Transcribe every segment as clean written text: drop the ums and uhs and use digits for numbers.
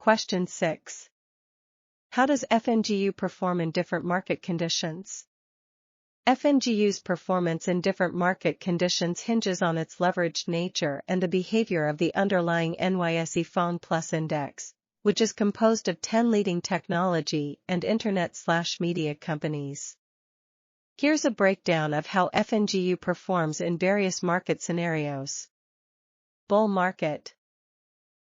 Question 6. How does FNGU perform in different market conditions? FNGU's performance in different market conditions hinges on its leveraged nature and the behavior of the underlying NYSE FANG Index, which is composed of 10 leading technology and internet/media companies. Here's a breakdown of how FNGU performs in various market scenarios. Bull market.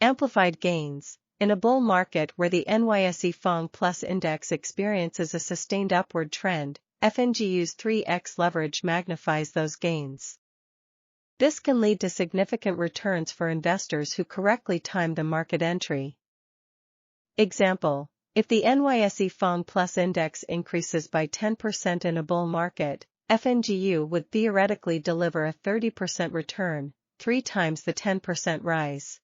Amplified gains. In a bull market where the NYSE FANG Index experiences a sustained upward trend, FNGU's 3x leverage magnifies those gains. This can lead to significant returns for investors who correctly time the market entry. Example: if the NYSE FANG Index increases by 10% in a bull market, FNGU would theoretically deliver a 30% return, 3 times the 10% rise.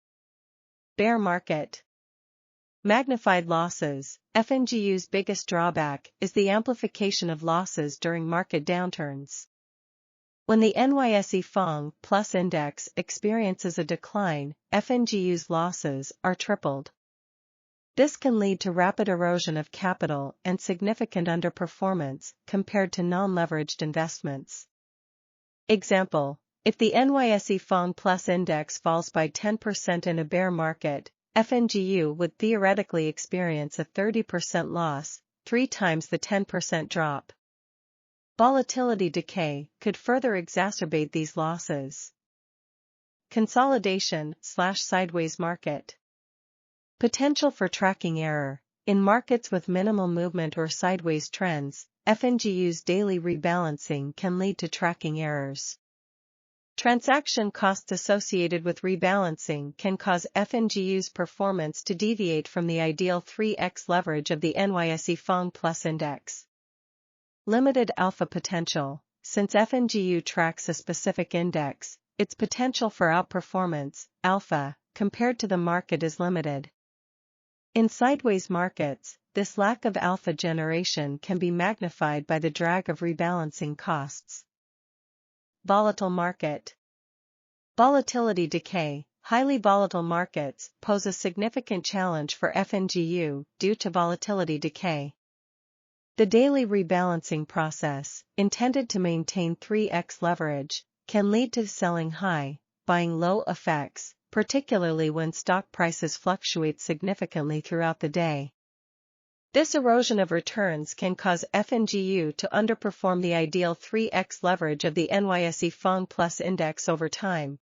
Bear market. Magnified losses. FNGU's biggest drawback is the amplification of losses during market downturns. When the NYSE FANG Index experiences a decline, FNGU's losses are tripled. This can lead to rapid erosion of capital and significant underperformance compared to non-leveraged investments. Example: if the NYSE FANG Index falls by 10% in a bear market, FNGU would theoretically experience a 30% loss, 3 times the 10% drop. Volatility decay could further exacerbate these losses. Consolidation/sideways market. Potential for tracking error. In markets with minimal movement or sideways trends, FNGU's daily rebalancing can lead to tracking errors. Transaction costs associated with rebalancing can cause FNGU's performance to deviate from the ideal 3x leverage of the NYSE FANG Index. Limited alpha potential. Since FNGU tracks a specific index, its potential for outperformance, alpha, compared to the market is limited. In sideways markets, this lack of alpha generation can be magnified by the drag of rebalancing costs. Volatile market. Volatility decay. Highly volatile markets pose a significant challenge for FNGU due to volatility decay. The daily rebalancing process, intended to maintain 3x leverage, can lead to selling high, buying low effects, particularly when stock prices fluctuate significantly throughout the day. This erosion of returns can cause FNGU to underperform the ideal 3x leverage of the NYSE FANG Index over time.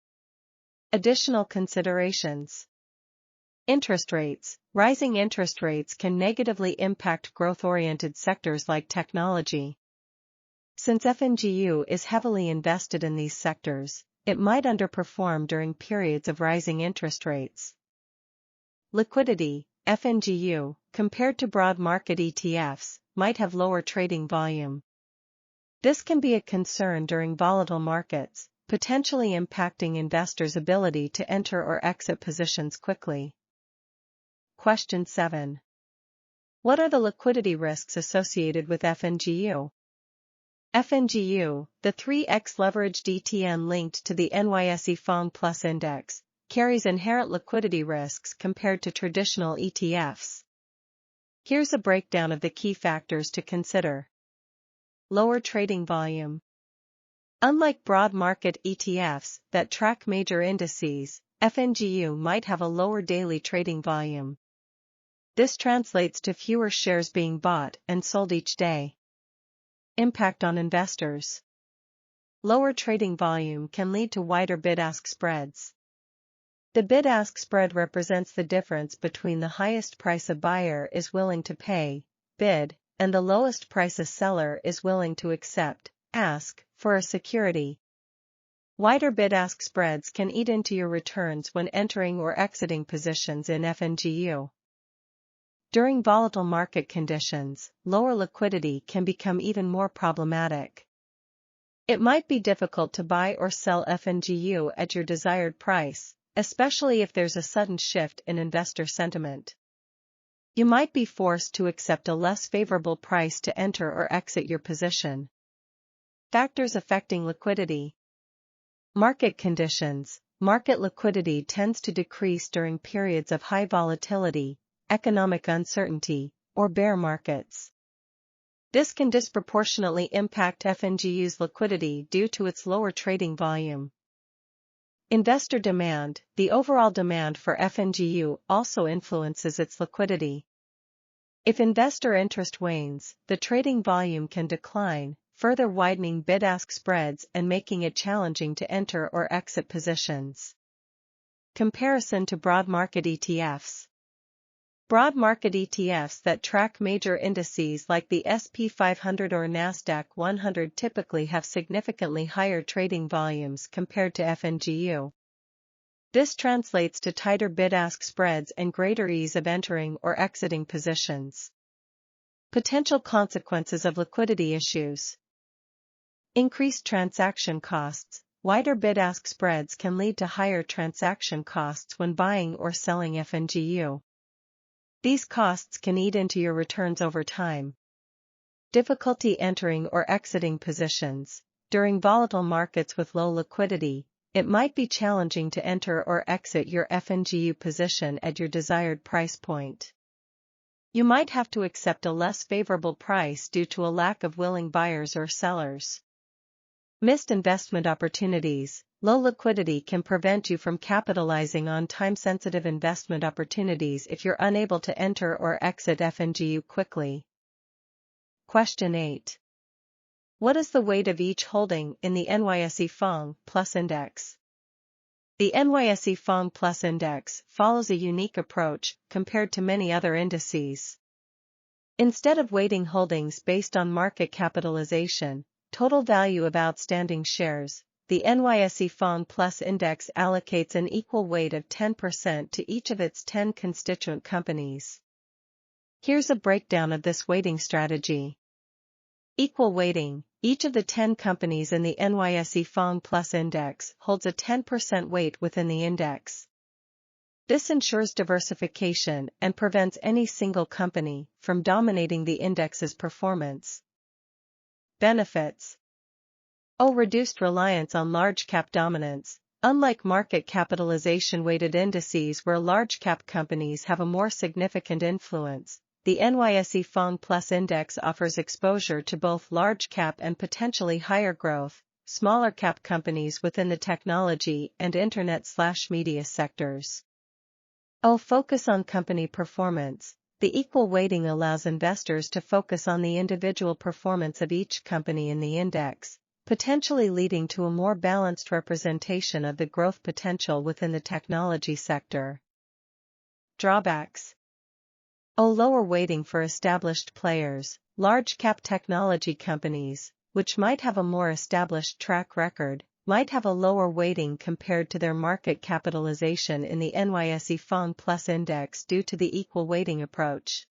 Additional considerations. Interest rates. Rising interest rates can negatively impact growth-oriented sectors like technology. Since FNGU is heavily invested in these sectors, it might underperform during periods of rising interest rates. Liquidity. FNGU, compared to broad market ETFs, might have lower trading volume. This can be a concern during volatile markets, potentially impacting investors' ability to enter or exit positions quickly. Question 7. What are the liquidity risks associated with FNGU? FNGU, the 3x leveraged ETN linked to the NYSE FANG Index, carries inherent liquidity risks compared to traditional ETFs. Here's a breakdown of the key factors to consider. Lower trading volume. Unlike broad market ETFs that track major indices, FNGU might have a lower daily trading volume. This translates to fewer shares being bought and sold each day. Impact on investors. Lower trading volume can lead to wider bid-ask spreads. The bid-ask spread represents the difference between the highest price a buyer is willing to pay, bid, and the lowest price a seller is willing to accept, ask, for a security. Wider bid-ask spreads can eat into your returns when entering or exiting positions in FNGU. During volatile market conditions, lower liquidity can become even more problematic. It might be difficult to buy or sell FNGU at your desired price, especially if there's a sudden shift in investor sentiment. You might be forced to accept a less favorable price to enter or exit your position. Factors affecting liquidity. Market conditions. Market liquidity tends to decrease during periods of high volatility, economic uncertainty, or bear markets. This can disproportionately impact FNGU's liquidity due to its lower trading volume. Investor demand. The overall demand for FNGU also influences its liquidity. If investor interest wanes, the trading volume can decline, further widening bid-ask spreads and making it challenging to enter or exit positions. Comparison to broad market ETFs. Broad market ETFs that track major indices like the S&P 500 or NASDAQ 100 typically have significantly higher trading volumes compared to FNGU. This translates to tighter bid-ask spreads and greater ease of entering or exiting positions. Potential consequences of liquidity issues. Increased transaction costs. Wider bid-ask spreads can lead to higher transaction costs when buying or selling FNGU. These costs can eat into your returns over time. Difficulty entering or exiting positions. During volatile markets with low liquidity, it might be challenging to enter or exit your FNGU position at your desired price point. You might have to accept a less favorable price due to a lack of willing buyers or sellers. Missed investment opportunities. Low liquidity can prevent you from capitalizing on time-sensitive investment opportunities if you're unable to enter or exit FNGU quickly. Question 8. What is the weight of each holding in the NYSE FANG Plus Index? The NYSE FANG Plus Index follows a unique approach compared to many other indices. Instead of weighting holdings based on market capitalization, total value of outstanding shares, the NYSE FANG Plus Index allocates an equal weight of 10% to each of its 10 constituent companies. Here's a breakdown of this weighting strategy. Equal weighting. Each of the 10 companies in the NYSE FANG Plus Index holds a 10% weight within the index. This ensures diversification and prevents any single company from dominating the index's performance. Benefits. Reduced reliance on large-cap dominance. Unlike market capitalization-weighted indices where large-cap companies have a more significant influence, the NYSE FANG Plus Index offers exposure to both large-cap and potentially higher-growth, smaller-cap companies within the technology and internet/media sectors. Focus on company performance. The equal weighting allows investors to focus on the individual performance of each company in the index, potentially leading to a more balanced representation of the growth potential within the technology sector. Drawbacks. Lower weighting for established players. Large-cap technology companies, which might have a more established track record, might have a lower weighting compared to their market capitalization in the NYSE FANG Plus Index due to the equal weighting approach.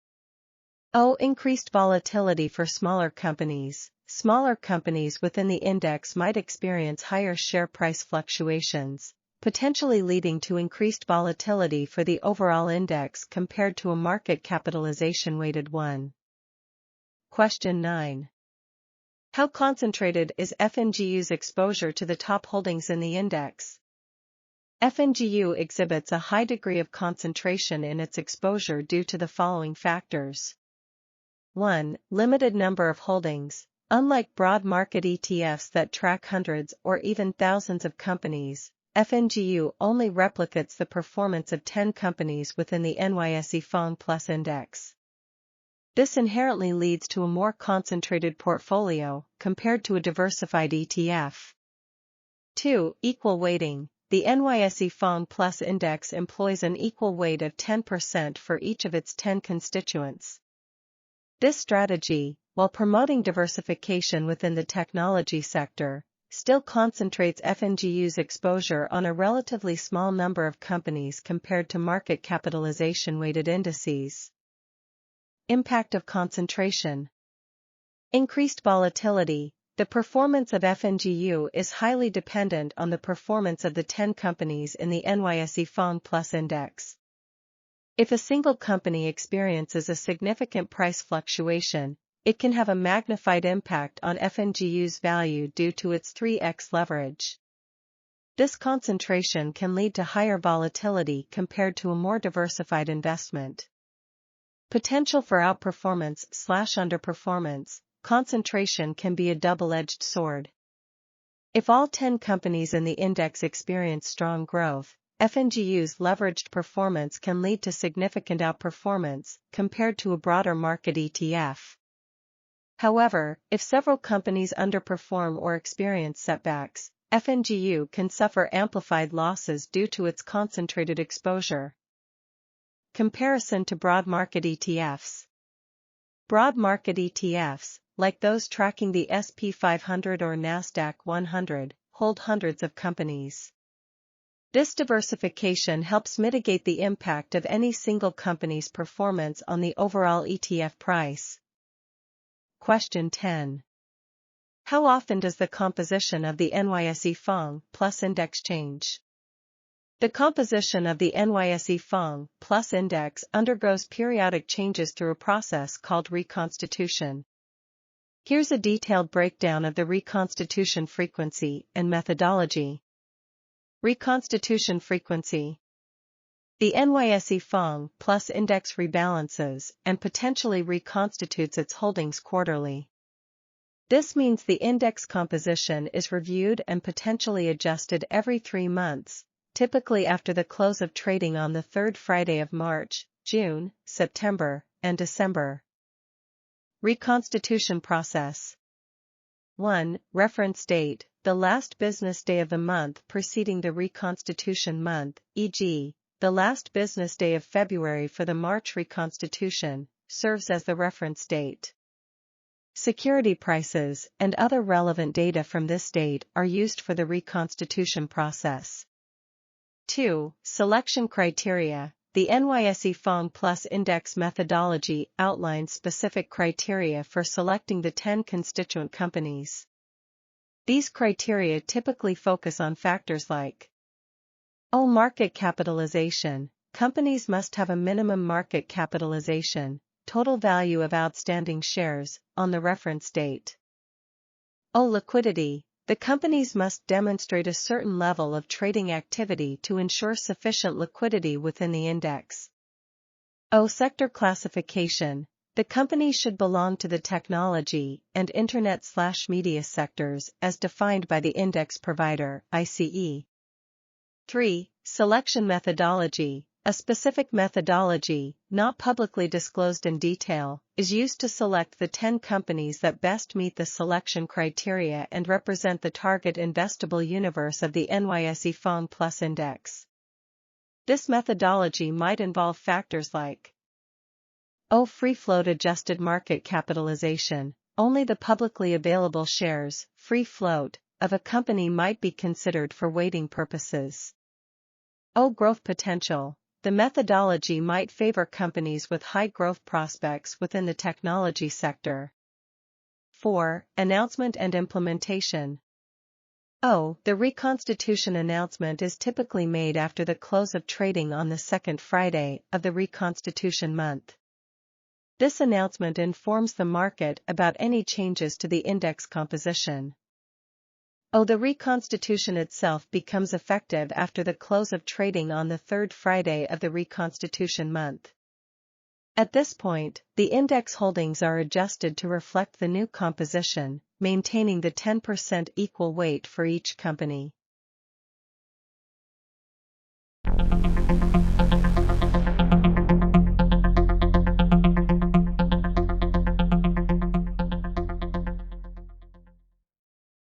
Increased volatility for smaller companies. Smaller companies within the index might experience higher share price fluctuations, potentially leading to increased volatility for the overall index compared to a market capitalization-weighted one. Question 9. How concentrated is FNGU's exposure to the top holdings in the index? FNGU exhibits a high degree of concentration in its exposure due to the following factors. 1. Limited number of holdings. Unlike broad market ETFs that track hundreds or even thousands of companies, FNGU only replicates the performance of 10 companies within the NYSE FANG Plus Index. This inherently leads to a more concentrated portfolio compared to a diversified ETF. 2. Equal weighting. The NYSE FANG Plus Index employs an equal weight of 10% for each of its 10 constituents. This strategy, while promoting diversification within the technology sector, still concentrates FNGU's exposure on a relatively small number of companies compared to market capitalization-weighted indices. Impact of concentration. Increased volatility. The performance of FNGU is highly dependent on the performance of the 10 companies in the NYSE FANG Plus Index. If a single company experiences a significant price fluctuation, it can have a magnified impact on FNGU's value due to its 3x leverage. This concentration can lead to higher volatility compared to a more diversified investment. Potential for outperformance/underperformance. Concentration can be a double-edged sword. If all 10 companies in the index experience strong growth, FNGU's leveraged performance can lead to significant outperformance compared to a broader market ETF. However, if several companies underperform or experience setbacks, FNGU can suffer amplified losses due to its concentrated exposure. Comparison to broad market ETFs. Broad market ETFs, like those tracking the S&P 500 or NASDAQ 100, hold hundreds of companies. This diversification helps mitigate the impact of any single company's performance on the overall ETF price. Question 10. How often does the composition of the NYSE FANG Plus Index change? The composition of the NYSE FANG Plus Index undergoes periodic changes through a process called reconstitution. Here's a detailed breakdown of the reconstitution frequency and methodology. Reconstitution frequency. The NYSE FANG Plus Index rebalances and potentially reconstitutes its holdings quarterly. This means the index composition is reviewed and potentially adjusted every 3 months, typically after the close of trading on the third Friday of March, June, September, and December. Reconstitution process. 1. Reference date, the last business day of the month preceding the reconstitution month, e.g., the last business day of February for the March reconstitution, serves as the reference date. Security prices and other relevant data from this date are used for the reconstitution process. 2. Selection criteria. The NYSE FANG Plus Index methodology outlines specific criteria for selecting the 10 constituent companies. These criteria typically focus on factors like market capitalization. Companies must have a minimum market capitalization, total value of outstanding shares, on the reference date. Liquidity. The companies must demonstrate a certain level of trading activity to ensure sufficient liquidity within the index. Sector classification. The company should belong to the technology and internet/media sectors as defined by the index provider, ICE. 3. Selection methodology. A specific methodology, not publicly disclosed in detail, is used to select the 10 companies that best meet the selection criteria and represent the target investable universe of the NYSE FANG Plus Index. This methodology might involve factors like free float adjusted market capitalization. Only the publicly available shares, free float, of a company might be considered for weighting purposes. Growth potential. The methodology might favor companies with high growth prospects within the technology sector. 4. Announcement and implementation. The reconstitution announcement is typically made after the close of trading on the second Friday of the reconstitution month. This announcement informs the market about any changes to the index composition. The reconstitution itself becomes effective after the close of trading on the third Friday of the reconstitution month. At this point, the index holdings are adjusted to reflect the new composition, maintaining the 10% equal weight for each company.